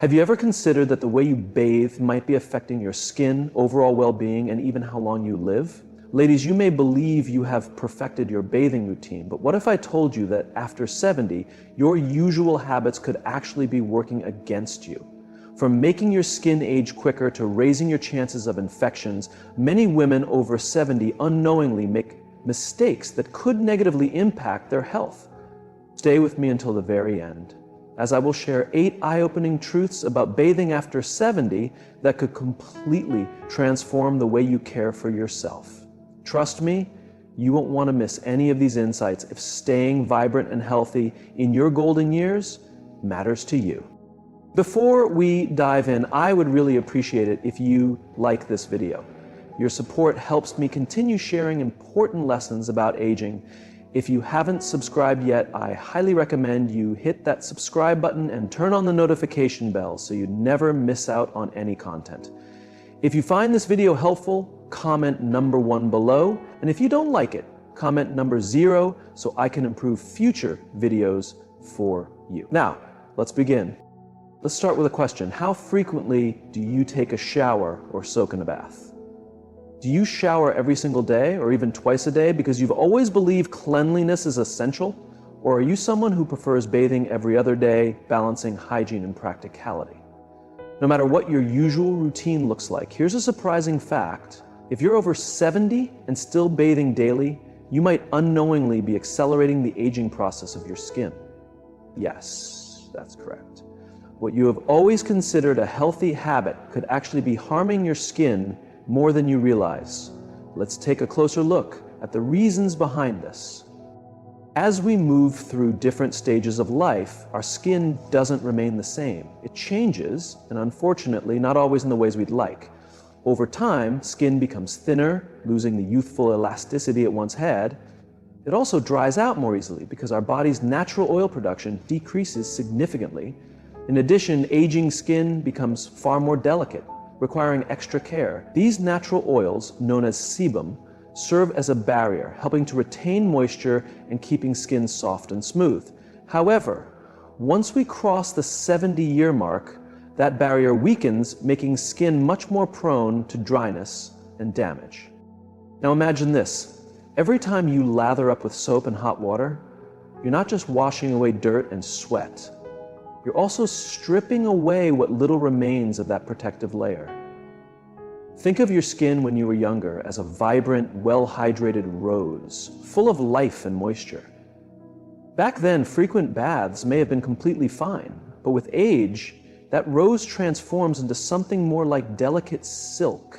Have you ever considered that the way you bathe might be affecting your skin, overall well-being, and even how long you live? Ladies, you may believe you have perfected your bathing routine, but what if I told you that after 70, your usual habits could actually be working against you? From making your skin age quicker to raising your chances of infections, many women over 70 unknowingly make mistakes that could negatively impact their health. Stay with me until the very end, as I will share 8 eye-opening truths about bathing after 70 that could completely transform the way you care for yourself. Trust me, you won't want to miss any of these insights if staying vibrant and healthy in your golden years matters to you. Before we dive in, I would really appreciate it if you like this video. Your support helps me continue sharing important lessons about aging. If you haven't subscribed yet, I highly recommend you hit that subscribe button and turn on the notification bell so you never miss out on any content. If you find this video helpful, comment number 1 below, and if you don't like it, comment number 0 so I can improve future videos for you. Now, let's begin. Let's start with a question. How frequently do you take a shower or soak in a bath? Do you shower every single day or even twice a day because you've always believed cleanliness is essential? Or are you someone who prefers bathing every other day, balancing hygiene and practicality? No matter what your usual routine looks like, here's a surprising fact. If you're over 70 and still bathing daily, you might unknowingly be accelerating the aging process of your skin. Yes, that's correct. What you have always considered a healthy habit could actually be harming your skin more than you realize. Let's take a closer look at the reasons behind this. As we move through different stages of life, our skin doesn't remain the same. It changes, and unfortunately, not always in the ways we'd like. Over time, skin becomes thinner, losing the youthful elasticity it once had. It also dries out more easily because our body's natural oil production decreases significantly. In addition, aging skin becomes far more delicate, requiring extra care. These natural oils, known as sebum, serve as a barrier, helping to retain moisture and keeping skin soft and smooth. However, once we cross the 70-year mark, that barrier weakens, making skin much more prone to dryness and damage. Now imagine this. Every time you lather up with soap and hot water, you're not just washing away dirt and sweat. You're also stripping away what little remains of that protective layer. Think of your skin when you were younger as a vibrant, well-hydrated rose, full of life and moisture. Back then, frequent baths may have been completely fine, but with age, that rose transforms into something more like delicate silk.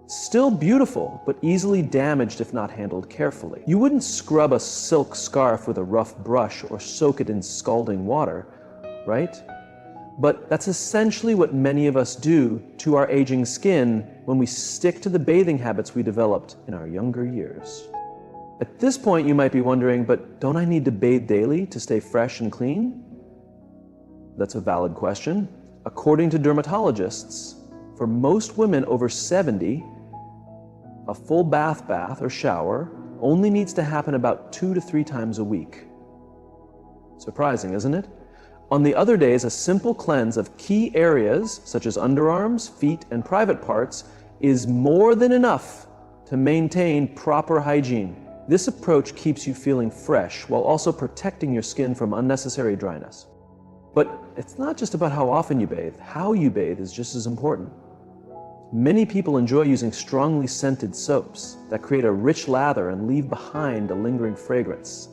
Still beautiful, but easily damaged if not handled carefully. You wouldn't scrub a silk scarf with a rough brush or soak it in scalding water, right? But that's essentially what many of us do to our aging skin when we stick to the bathing habits we developed in our younger years. At this point, you might be wondering, but don't I need to bathe daily to stay fresh and clean? That's a valid question. According to dermatologists, for most women over 70, a full bath or shower only needs to happen about 2 to 3 times a week. Surprising, isn't it? On the other days, a simple cleanse of key areas, such as underarms, feet, and private parts, is more than enough to maintain proper hygiene. This approach keeps you feeling fresh while also protecting your skin from unnecessary dryness. But it's not just about how often you bathe. How you bathe is just as important. Many people enjoy using strongly scented soaps that create a rich lather and leave behind a lingering fragrance.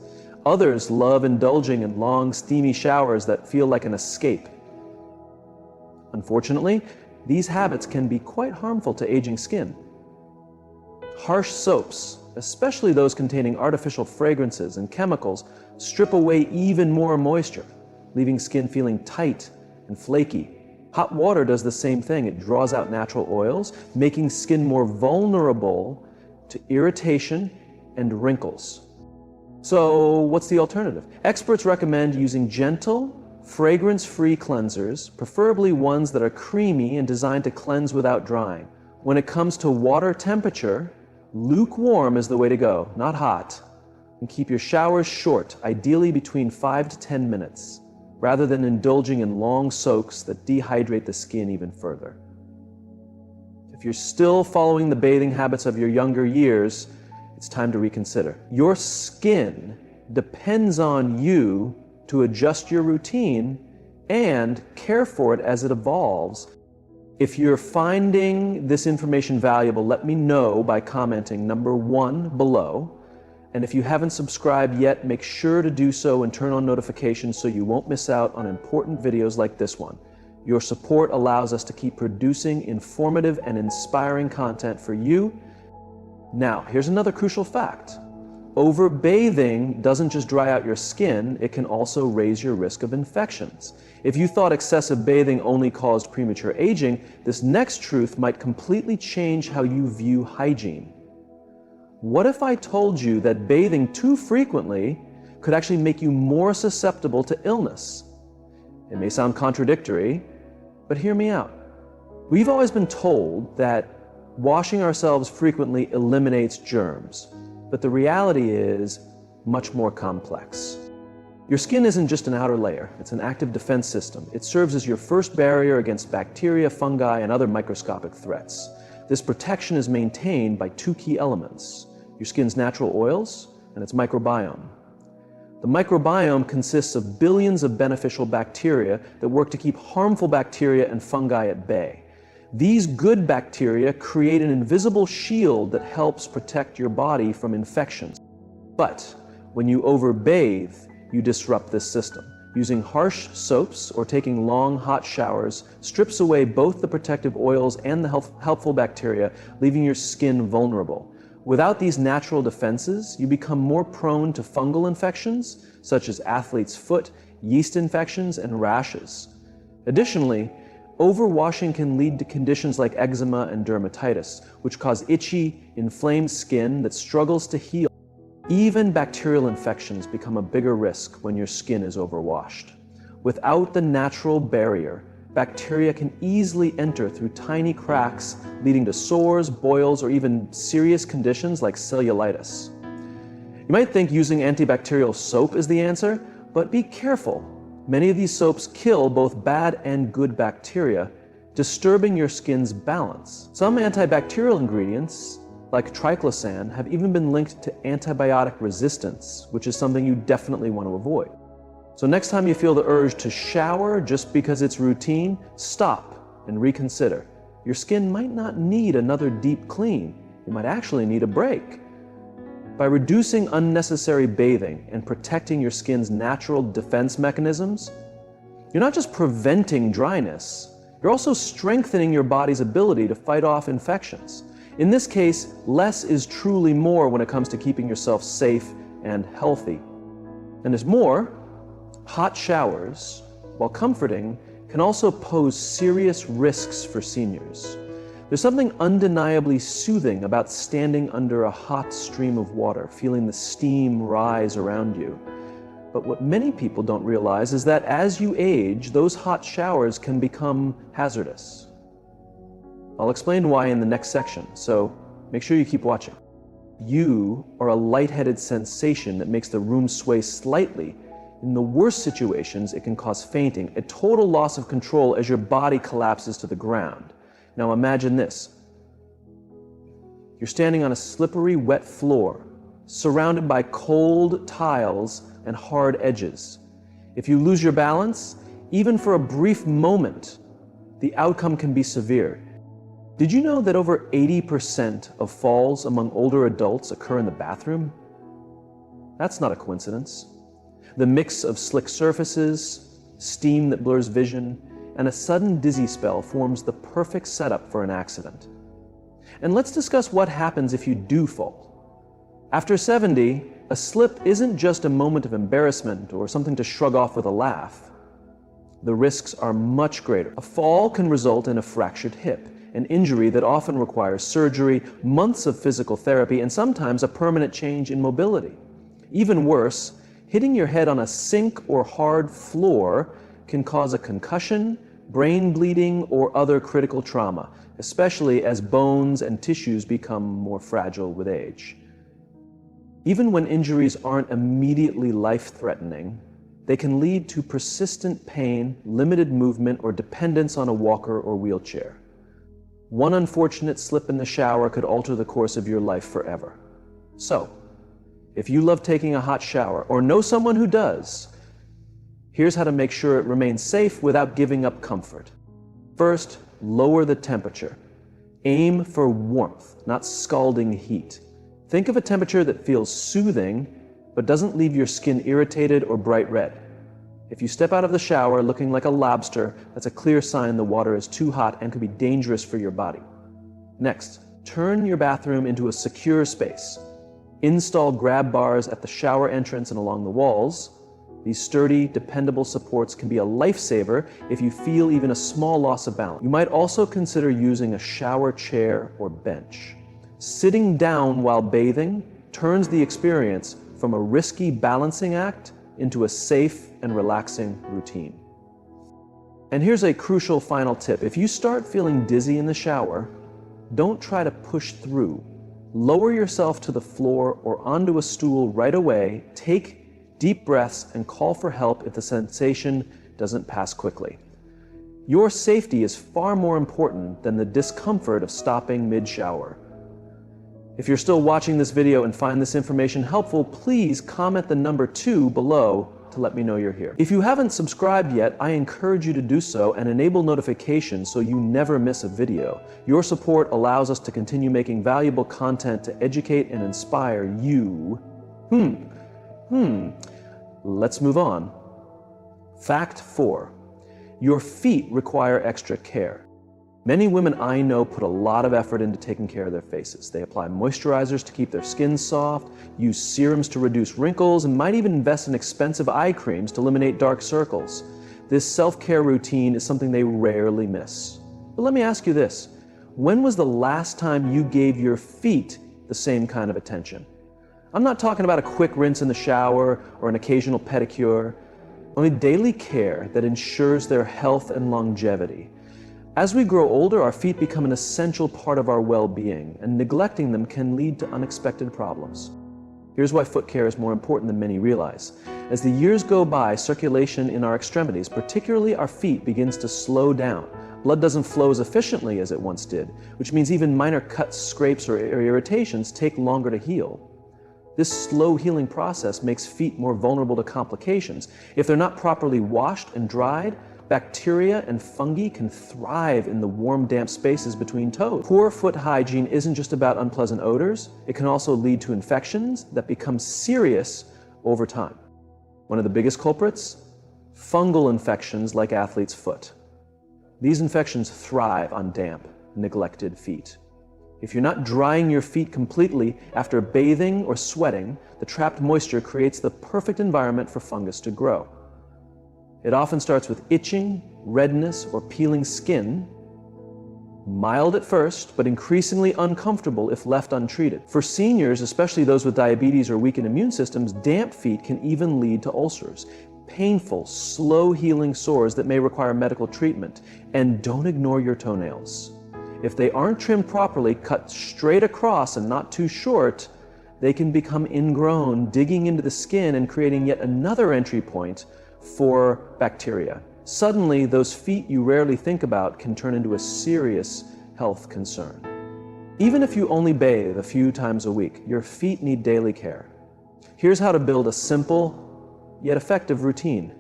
Others love indulging in long, steamy showers that feel like an escape. Unfortunately, these habits can be quite harmful to aging skin. Harsh soaps, especially those containing artificial fragrances and chemicals, strip away even more moisture, leaving skin feeling tight and flaky. Hot water does the same thing. It draws out natural oils, making skin more vulnerable to irritation and wrinkles. So what's the alternative? Experts recommend using gentle, fragrance-free cleansers, preferably ones that are creamy and designed to cleanse without drying. When it comes to water temperature, lukewarm is the way to go, not hot. And keep your showers short, ideally between 5 to 10 minutes. rather than indulging in long soaks that dehydrate the skin even further. If you're still following the bathing habits of your younger years, it's time to reconsider. Your skin depends on you to adjust your routine and care for it as it evolves. If you're finding this information valuable, let me know by commenting number 1 below. And if you haven't subscribed yet, make sure to do so and turn on notifications so you won't miss out on important videos like this one. Your support allows us to keep producing informative and inspiring content for you. Now, here's another crucial fact. Overbathing doesn't just dry out your skin, it can also raise your risk of infections. If you thought excessive bathing only caused premature aging, this next truth might completely change how you view hygiene. What if I told you that bathing too frequently could actually make you more susceptible to illness? It may sound contradictory, but hear me out. We've always been told that washing ourselves frequently eliminates germs, but the reality is much more complex. Your skin isn't just an outer layer, it's an active defense system. It serves as your first barrier against bacteria, fungi, and other microscopic threats. This protection is maintained by 2 key elements: your skin's natural oils and its microbiome. The microbiome consists of billions of beneficial bacteria that work to keep harmful bacteria and fungi at bay. These good bacteria create an invisible shield that helps protect your body from infections. But when you overbathe, you disrupt this system. Using harsh soaps or taking long, hot showers strips away both the protective oils and the helpful bacteria, leaving your skin vulnerable. Without these natural defenses, you become more prone to fungal infections, such as athlete's foot, yeast infections, and rashes. Additionally, overwashing can lead to conditions like eczema and dermatitis, which cause itchy, inflamed skin that struggles to heal. Even bacterial infections become a bigger risk when your skin is overwashed. Without the natural barrier, bacteria can easily enter through tiny cracks, leading to sores, boils, or even serious conditions like cellulitis. You might think using antibacterial soap is the answer, but be careful. Many of these soaps kill both bad and good bacteria, disturbing your skin's balance. Some antibacterial ingredients, like triclosan, have even been linked to antibiotic resistance, which is something you definitely want to avoid. So next time you feel the urge to shower just because it's routine, stop and reconsider. Your skin might not need another deep clean. You might actually need a break. By reducing unnecessary bathing and protecting your skin's natural defense mechanisms, you're not just preventing dryness, you're also strengthening your body's ability to fight off infections. In this case, less is truly more when it comes to keeping yourself safe and healthy. And there's more. Hot showers, while comforting, can also pose serious risks for seniors. There's something undeniably soothing about standing under a hot stream of water, feeling the steam rise around you. But what many people don't realize is that as you age, those hot showers can become hazardous. I'll explain why in the next section, so make sure you keep watching. You are a lightheaded sensation that makes the room sway slightly. In the worst situations, it can cause fainting, a total loss of control as your body collapses to the ground. Now imagine this. You're standing on a slippery, wet floor, surrounded by cold tiles and hard edges. If you lose your balance, even for a brief moment, the outcome can be severe. Did you know that over 80% of falls among older adults occur in the bathroom? That's not a coincidence. The mix of slick surfaces, steam that blurs vision, and a sudden dizzy spell forms the perfect setup for an accident. And let's discuss what happens if you do fall. After 70, a slip isn't just a moment of embarrassment or something to shrug off with a laugh. The risks are much greater. A fall can result in a fractured hip, an injury that often requires surgery, months of physical therapy, and sometimes a permanent change in mobility. Even worse, hitting your head on a sink or hard floor can cause a concussion, brain bleeding, or other critical trauma, especially as bones and tissues become more fragile with age. Even when injuries aren't immediately life-threatening, They can lead to persistent pain, limited movement, or dependence on a walker or wheelchair. One unfortunate slip in the shower could alter the course of your life forever. So, if you love taking a hot shower or know someone who does, here's how to make sure it remains safe without giving up comfort. First, lower the temperature. Aim for warmth, not scalding heat. Think of a temperature that feels soothing, but doesn't leave your skin irritated or bright red. If you step out of the shower looking like a lobster, that's a clear sign the water is too hot and could be dangerous for your body. Next, turn your bathroom into a secure space. Install grab bars at the shower entrance and along the walls. These sturdy, dependable supports can be a lifesaver if you feel even a small loss of balance. You might also consider using a shower chair or bench. Sitting down while bathing turns the experience from a risky balancing act into a safe and relaxing routine. And here's a crucial final tip. If you start feeling dizzy in the shower, don't try to push through. Lower yourself to the floor or onto a stool right away. Take deep breaths and call for help if the sensation doesn't pass quickly. Your safety is far more important than the discomfort of stopping mid-shower. If you're still watching this video and find this information helpful, please comment the number 2 below to let me know you're here. If you haven't subscribed yet, I encourage you to do so and enable notifications so you never miss a video. Your support allows us to continue making valuable content to educate and inspire you. Let's move on. Fact 4. Your feet require extra care. Many women I know put a lot of effort into taking care of their faces. They apply moisturizers to keep their skin soft, use serums to reduce wrinkles, and might even invest in expensive eye creams to eliminate dark circles. This self-care routine is something they rarely miss. But let me ask you this. When was the last time you gave your feet the same kind of attention? I'm not talking about a quick rinse in the shower or an occasional pedicure. I mean daily care that ensures their health and longevity. As we grow older, our feet become an essential part of our well-being, and neglecting them can lead to unexpected problems. Here's why foot care is more important than many realize. As the years go by, circulation in our extremities, particularly our feet, begins to slow down. Blood doesn't flow as efficiently as it once did, which means even minor cuts, scrapes, or irritations take longer to heal. This slow healing process makes feet more vulnerable to complications. If they're not properly washed and dried, bacteria and fungi can thrive in the warm, damp spaces between toes. Poor foot hygiene isn't just about unpleasant odors. It can also lead to infections that become serious over time. One of the biggest culprits? Fungal infections like athlete's foot. These infections thrive on damp, neglected feet. If you're not drying your feet completely after bathing or sweating, the trapped moisture creates the perfect environment for fungus to grow. It often starts with itching, redness, or peeling skin, mild at first, but increasingly uncomfortable if left untreated. For seniors, especially those with diabetes or weakened immune systems, damp feet can even lead to ulcers, painful, slow-healing sores that may require medical treatment. And don't ignore your toenails. If they aren't trimmed properly, cut straight across and not too short, they can become ingrown, digging into the skin and creating yet another entry point for bacteria. Suddenly, those feet you rarely think about can turn into a serious health concern. Even if you only bathe a few times a week, your feet need daily care. Here's how to build a simple yet effective routine.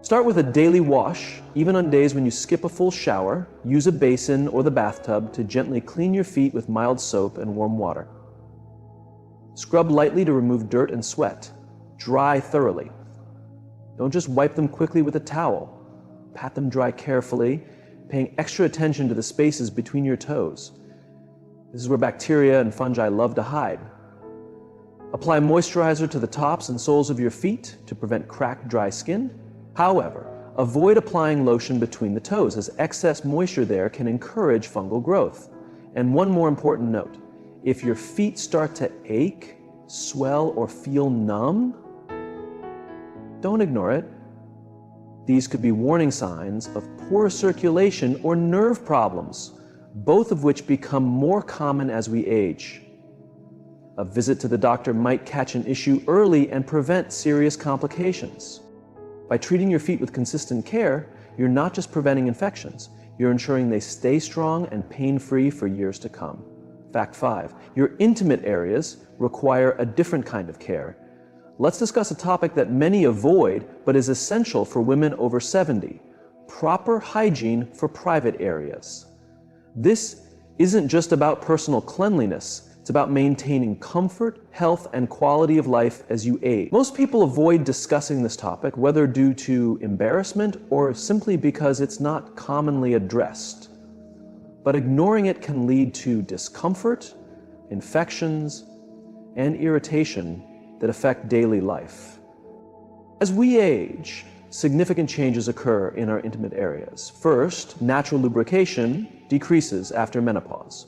Start with a daily wash. Even on days when you skip a full shower, use a basin or the bathtub to gently clean your feet with mild soap and warm water. Scrub lightly to remove dirt and sweat. Dry thoroughly. Don't just wipe them quickly with a towel. Pat them dry carefully, paying extra attention to the spaces between your toes. This is where bacteria and fungi love to hide. Apply moisturizer to the tops and soles of your feet to prevent cracked, dry skin. However, avoid applying lotion between the toes, as excess moisture there can encourage fungal growth. And one more important note, if your feet start to ache, swell, or feel numb, don't ignore it. These could be warning signs of poor circulation or nerve problems, both of which become more common as we age. A visit to the doctor might catch an issue early and prevent serious complications. By treating your feet with consistent care, you're not just preventing infections, you're ensuring they stay strong and pain-free for years to come. Fact 5. Your intimate areas require a different kind of care. Let's discuss a topic that many avoid but is essential for women over 70. Proper hygiene for private areas. This isn't just about personal cleanliness. It's about maintaining comfort, health, and quality of life as you age. Most people avoid discussing this topic, whether due to embarrassment or simply because it's not commonly addressed. But ignoring it can lead to discomfort, infections, and irritation that affect daily life. As we age, significant changes occur in our intimate areas. First, natural lubrication decreases after menopause.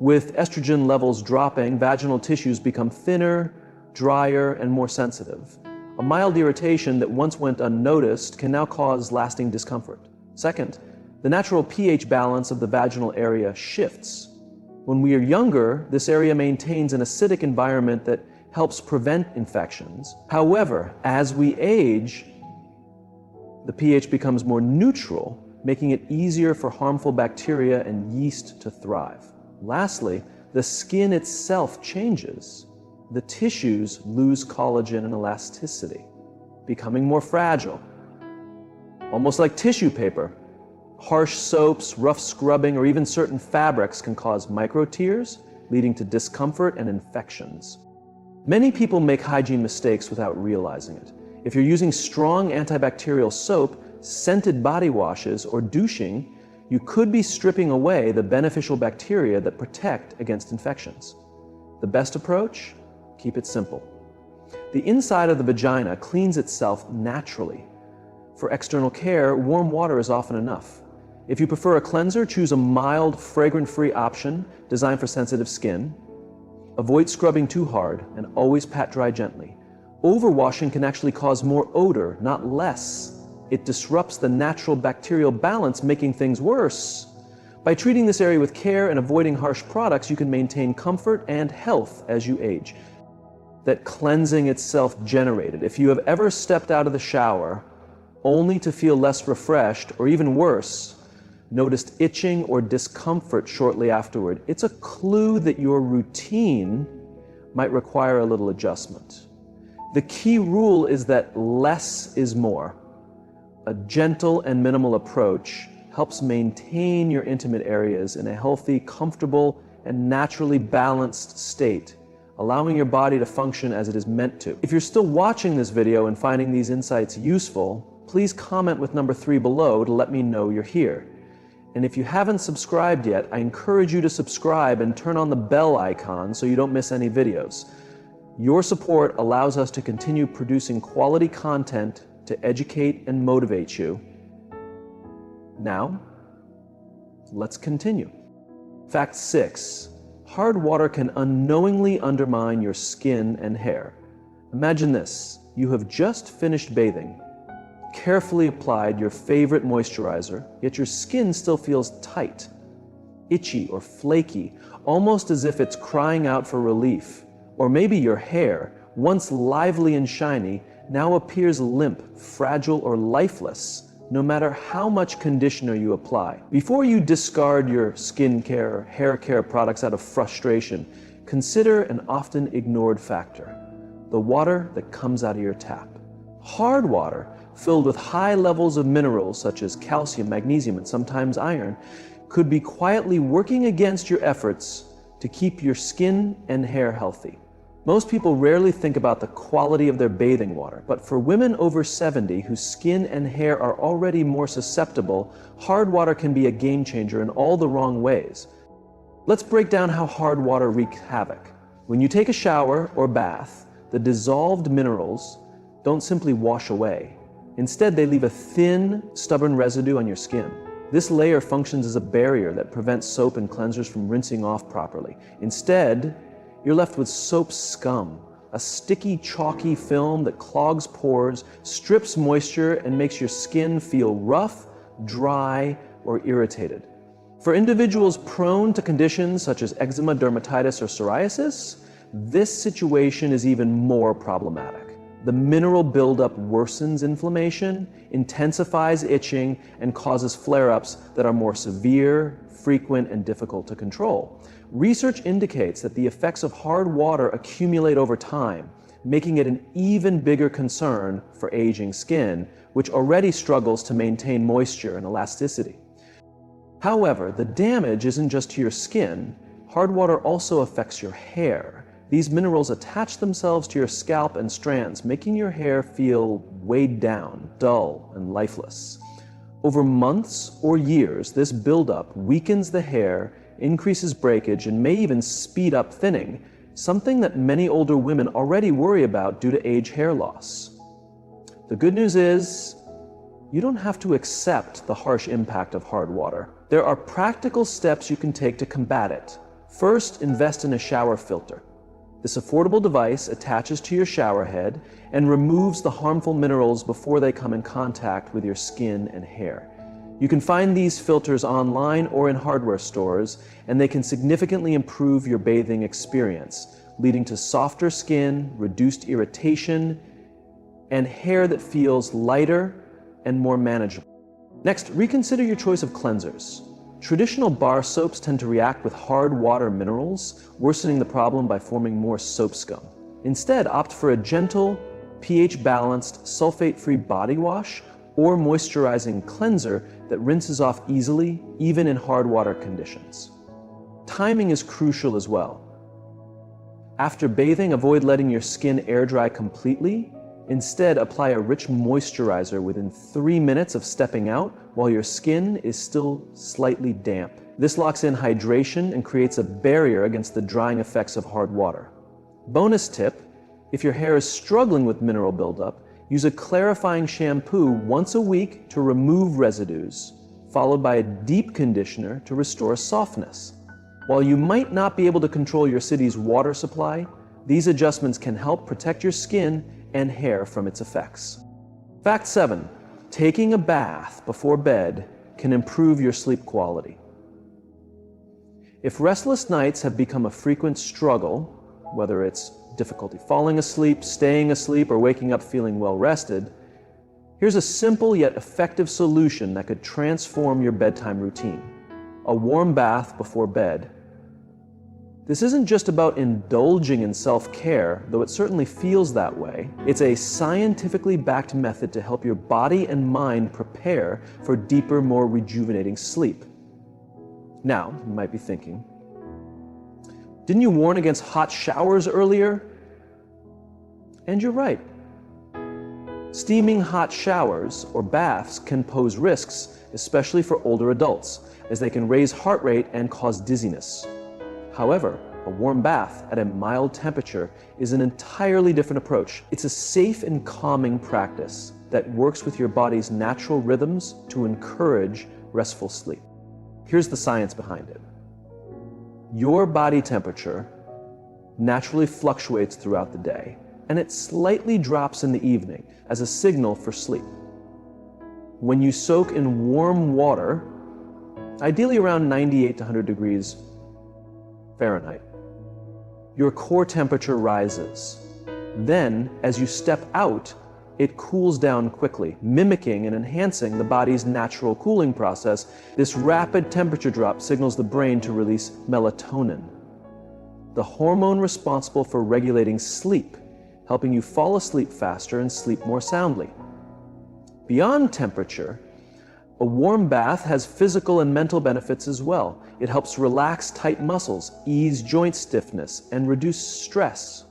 With estrogen levels dropping, vaginal tissues become thinner, drier, and more sensitive. A mild irritation that once went unnoticed can now cause lasting discomfort. Second, the natural pH balance of the vaginal area shifts. When we are younger, this area maintains an acidic environment that helps prevent infections. However, as we age, the pH becomes more neutral, making it easier for harmful bacteria and yeast to thrive. Lastly, the skin itself changes. The tissues lose collagen and elasticity, becoming more fragile, almost like tissue paper. Harsh soaps, rough scrubbing, or even certain fabrics can cause micro tears, leading to discomfort and infections. Many people make hygiene mistakes without realizing it. If you're using strong antibacterial soap, scented body washes, or douching, you could be stripping away the beneficial bacteria that protect against infections. The best approach? Keep it simple. The inside of the vagina cleans itself naturally. For external care, warm water is often enough. If you prefer a cleanser, choose a mild, fragrance-free option designed for sensitive skin. Avoid scrubbing too hard and always pat dry gently. Overwashing can actually cause more odor, not less. It disrupts the natural bacterial balance, making things worse. By treating this area with care and avoiding harsh products, you can maintain comfort and health as you age. That cleansing itself generated. If you have ever stepped out of the shower only to feel less refreshed, or even worse, noticed itching or discomfort shortly afterward, it's a clue that your routine might require a little adjustment. The key rule is that less is more. A gentle and minimal approach helps maintain your intimate areas in a healthy, comfortable, and naturally balanced state, allowing your body to function as it is meant to. If you're still watching this video and finding these insights useful, please comment with number 3 below to let me know you're here. And if you haven't subscribed yet, I encourage you to subscribe and turn on the bell icon so you don't miss any videos. Your support allows us to continue producing quality content to educate and motivate you. Now, let's continue. Fact 6. Hard water can unknowingly undermine your skin and hair. Imagine this. You have just finished bathing, carefully applied your favorite moisturizer, yet your skin still feels tight, itchy or flaky, almost as if it's crying out for relief. Or maybe your hair, once lively and shiny, now appears limp, fragile, or lifeless, no matter how much conditioner you apply. Before you discard your skincare or hair care products out of frustration, consider an often ignored factor: the water that comes out of your tap. Hard water, filled with high levels of minerals such as calcium, magnesium, and sometimes iron, could be quietly working against your efforts to keep your skin and hair healthy. Most people rarely think about the quality of their bathing water, but for women over 70 whose skin and hair are already more susceptible, hard water can be a game changer in all the wrong ways. Let's break down how hard water wreaks havoc. When you take a shower or bath, the dissolved minerals don't simply wash away. Instead, they leave a thin, stubborn residue on your skin. This layer functions as a barrier that prevents soap and cleansers from rinsing off properly. Instead, you're left with soap scum, a sticky, chalky film that clogs pores, strips moisture, and makes your skin feel rough, dry, or irritated. For individuals prone to conditions such as eczema, dermatitis, or psoriasis, this situation is even more problematic. The mineral buildup worsens inflammation, intensifies itching, and causes flare-ups that are more severe, frequent, and difficult to control. Research indicates that the effects of hard water accumulate over time, making it an even bigger concern for aging skin, which already struggles to maintain moisture and elasticity. However, the damage isn't just to your skin. Hard water also affects your hair. These minerals attach themselves to your scalp and strands, making your hair feel weighed down, dull, and lifeless. Over months or years, this buildup weakens the hair, increases breakage, and may even speed up thinning, something that many older women already worry about due to age hair loss. The good news is, you don't have to accept the harsh impact of hard water. There are practical steps you can take to combat it. First, invest in a shower filter. This affordable device attaches to your shower head and removes the harmful minerals before they come in contact with your skin and hair. You can find these filters online or in hardware stores, and they can significantly improve your bathing experience, leading to softer skin, reduced irritation, and hair that feels lighter and more manageable. Next, reconsider your choice of cleansers. Traditional bar soaps tend to react with hard water minerals, worsening the problem by forming more soap scum. Instead, opt for a gentle, pH-balanced, sulfate-free body wash or moisturizing cleanser that rinses off easily, even in hard water conditions. Timing is crucial as well. After bathing, avoid letting your skin air dry completely. Instead, apply a rich moisturizer within 3 minutes of stepping out while your skin is still slightly damp. This locks in hydration and creates a barrier against the drying effects of hard water. Bonus tip, if your hair is struggling with mineral buildup, use a clarifying shampoo once a week to remove residues, followed by a deep conditioner to restore softness. While you might not be able to control your city's water supply, these adjustments can help protect your skin and hair from its effects. Fact 7. Taking a bath before bed can improve your sleep quality. If restless nights have become a frequent struggle, whether it's difficulty falling asleep, staying asleep, or waking up feeling well rested, here's a simple yet effective solution that could transform your bedtime routine: a warm bath before bed. This isn't just about indulging in self-care, though it certainly feels that way. It's a scientifically backed method to help your body and mind prepare for deeper, more rejuvenating sleep. Now, you might be thinking, didn't you warn against hot showers earlier? And you're right. Steaming hot showers or baths can pose risks, especially for older adults, as they can raise heart rate and cause dizziness. However, a warm bath at a mild temperature is an entirely different approach. It's a safe and calming practice that works with your body's natural rhythms to encourage restful sleep. Here's the science behind it. Your body temperature naturally fluctuates throughout the day, and it slightly drops in the evening as a signal for sleep. When you soak in warm water, ideally around 98 to 100 degrees Fahrenheit, your core temperature rises. Then, as you step out, it cools down quickly, mimicking and enhancing the body's natural cooling process. This rapid temperature drop signals the brain to release melatonin, the hormone responsible for regulating sleep, helping you fall asleep faster and sleep more soundly. Beyond temperature, a warm bath has physical and mental benefits as well. It helps relax tight muscles, ease joint stiffness, and reduce stress.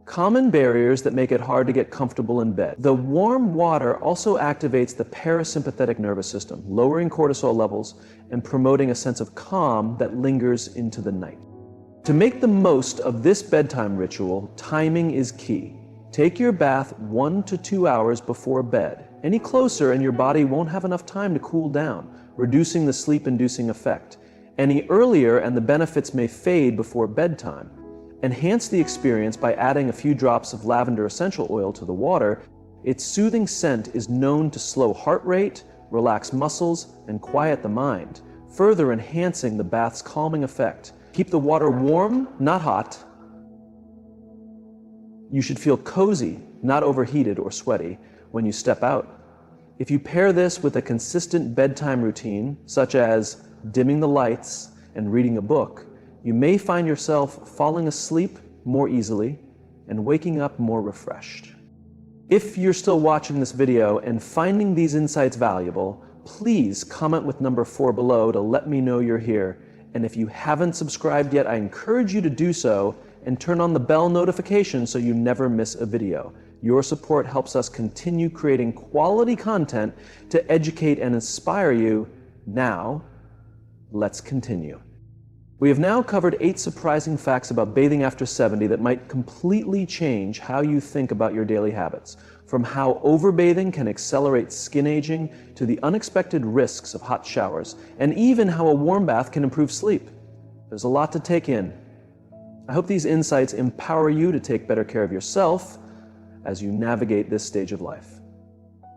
Common barriers that make it hard to get comfortable in bed. The warm water also activates the parasympathetic nervous system, lowering cortisol levels and promoting a sense of calm that lingers into the night. To make the most of this bedtime ritual, timing is key. Take your bath 1 to 2 hours before bed. Any closer and your body won't have enough time to cool down, reducing the sleep-inducing effect. Any earlier and the benefits may fade before bedtime. Enhance the experience by adding a few drops of lavender essential oil to the water. Its soothing scent is known to slow heart rate, relax muscles, and quiet the mind, further enhancing the bath's calming effect. Keep the water warm, not hot. You should feel cozy, not overheated or sweaty, when you step out. If you pair this with a consistent bedtime routine, such as dimming the lights and reading a book, you may find yourself falling asleep more easily and waking up more refreshed. If you're still watching this video and finding these insights valuable, please comment with number 4 below to let me know you're here. And if you haven't subscribed yet, I encourage you to do so and turn on the bell notification so you never miss a video. Your support helps us continue creating quality content to educate and inspire you. Now, let's continue. We have now covered 8 surprising facts about bathing after 70 that might completely change how you think about your daily habits, from how overbathing can accelerate skin aging to the unexpected risks of hot showers, and even how a warm bath can improve sleep. There's a lot to take in. I hope these insights empower you to take better care of yourself as you navigate this stage of life.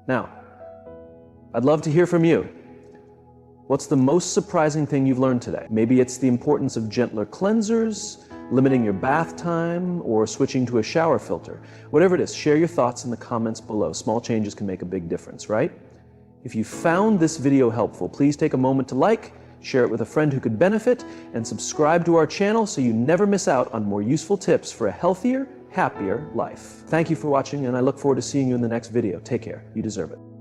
Now, I'd love to hear from you. What's the most surprising thing you've learned today? Maybe it's the importance of gentler cleansers, limiting your bath time, or switching to a shower filter. Whatever it is, share your thoughts in the comments below. Small changes can make a big difference, right? If you found this video helpful, please take a moment to like, share it with a friend who could benefit, and subscribe to our channel so you never miss out on more useful tips for a healthier, happier life. Thank you for watching, and I look forward to seeing you in the next video. Take care. You deserve it.